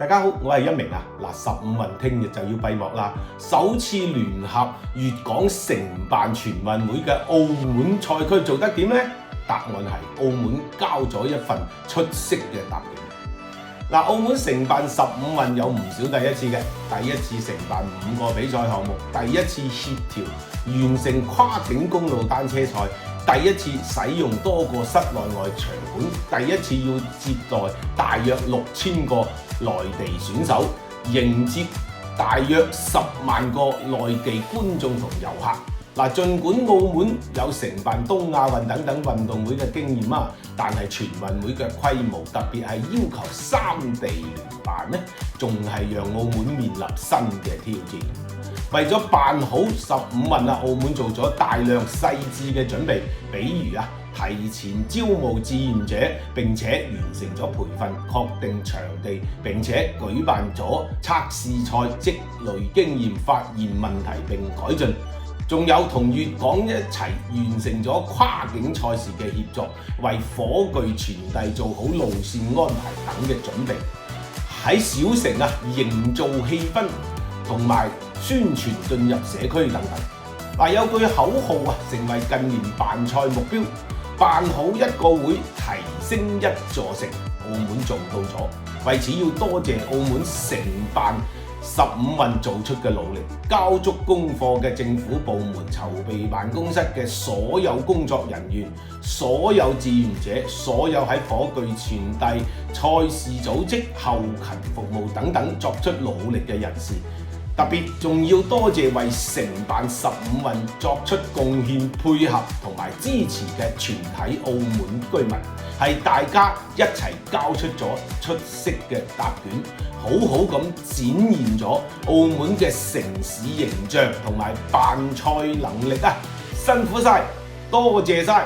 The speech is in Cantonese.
大家好，我係一鳴啊！15運聽日就要閉幕啦，首次聯合粵港承辦全運會嘅澳門賽區做得點呢？答案係澳門交咗一份出色嘅答卷。澳門承辦15運有唔少第一次嘅，第一次承辦5個比賽項目，第一次協調完成跨境公路單車賽，第一次使用多個室內外場館，第一次要接待大約6000個內地選手，迎接大約10萬個內地觀眾同遊客。儘管澳門有承辦東亞運等等運動會嘅經驗但係全運會嘅規模，特別係要求3地聯辦呢，仲係讓澳門面臨新嘅挑戰。為咗辦好15運澳門做咗大量細緻嘅準備，比如提前招募志願者，並且完成咗培訓，確定場地，並且舉辦咗測試賽，積累經驗，發現問題並改進。仲有同粵港一齊完成咗跨境賽事嘅協作，為火炬傳遞做好路線安排等嘅準備。喺小城營造氣氛同埋宣傳進入社區等等。有句口號成為近年辦賽目標，辦好一個會，提升一座城。澳門做到咗，為此要多謝澳門承辦15運做出嘅努力，交足功課嘅政府部門、籌備辦公室嘅所有工作人員、所有志願者、所有喺火炬傳遞、賽事組織、後勤服務等等作出努力嘅人士。特別仲要多謝為承辦15運作出貢獻、配合同埋支持嘅全體澳門居民，係大家一齊交出咗出色嘅答卷，好好咁展現咗澳門嘅城市形象同埋辦賽能力辛苦晒，多謝晒！